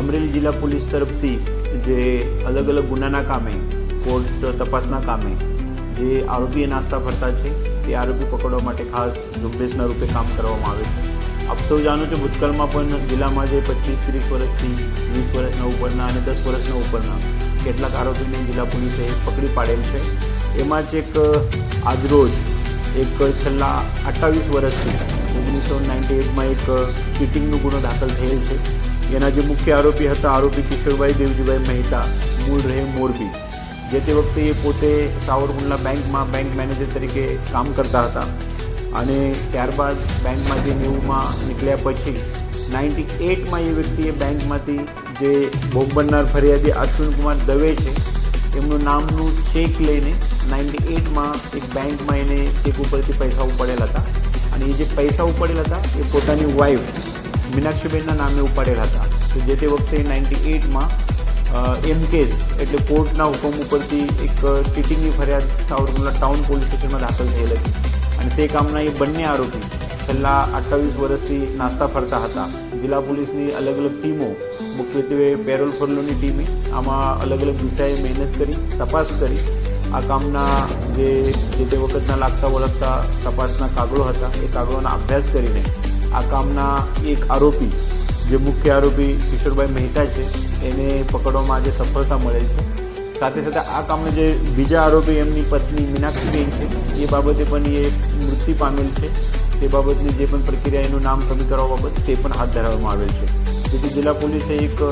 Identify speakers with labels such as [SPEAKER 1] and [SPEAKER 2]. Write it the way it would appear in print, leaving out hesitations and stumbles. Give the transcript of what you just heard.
[SPEAKER 1] અમરેલી જિલ્લા પોલીસ તરફથી જે અલગ અલગ ગુનાના કામે કોર્ટ તપાસના કામે જે આરોપીએ નાસ્તા ફરતા છે તે આરોપી પકડવા માટે ખાસ ઝુંબેશના રૂપે કામ કરવામાં આવે છે। આપ સૌ જાણો છો, ભૂતકાળમાં પણ જિલ્લામાં જે 25-30 વર્ષથી 20 વર્ષના ઉપરના અને 10 વર્ષના ઉપરના કેટલાક આરોપીને જિલ્લા પોલીસે પકડી પાડેલ છે। એમાં જ એક આજરોજ એક છેલ્લા 28 વર્ષથી 1998માં એક ચીટિંગનો ગુનો દાખલ થયેલ છે। એના જે મુખ્ય આરોપી હતા આરોપી કિશોરભાઈ દેવજીભાઈ મહેતા, મૂળ રહે મોરબી, જે તે વખતે એ પોતે સાવરકુંડલા બેંકમાં બેંક મેનેજર તરીકે કામ કરતા હતા અને ત્યારબાદ બેંકમાંથી 90માં નીકળ્યા પછી 98માં એ વ્યક્તિએ બેંકમાંથી જે ભોગ બનનાર ફરિયાદી અશ્વિનકુમાર દવે છે એમનું નામનું ચેક લઈને 98માં એક બેંકમાં એને ચેક ઉપરથી પૈસા ઉપાડેલા હતા અને એ જે પૈસા ઉપાડેલા હતા એ પોતાની વાઈફ મીનાક્ષીબેનના નામે ઉપાડેલા હતા। તો જે તે વખતે 98માં એમ કેસ એટલે કોર્ટના હુકમ ઉપરથી એક ચીટિંગની ફરિયાદ સાવરકુંડલા ટાઉન પોલીસ સ્ટેશનમાં દાખલ થયેલ હતી અને તે કામના એ બંને આરોપી છેલ્લા 28 વર્ષથી નાસ્તા ફરતા હતા। જિલ્લા પોલીસની અલગ અલગ ટીમો, મુખ્યત્વે પેરોલ ફરલોની ટીમે આમાં અલગ અલગ દિશાએ મહેનત કરી, તપાસ કરી આ કામના જે તે વખતના લાગતા વળગતા તપાસના કાગળો હતા એ કાગળોના અભ્યાસ કરીને આ કામના એક આરોપી જે મુખ્ય આરોપી કિશોરભાઈ મહેતા છે એને પકડવામાં આજે સફળતા મળેલ છે। સાથે સાથે આ કામના જે બીજા આરોપી એમની પત્ની મીનાક્ષીબેન છે એ બાબતે પણ એ મૃત્યુ પામેલ છે। તે બાબતની જે પણ પ્રક્રિયા એનું નામ કમી કરવા બાબત તે પણ હાથ ધરવામાં આવેલ છે। તેથી જિલ્લા પોલીસે એક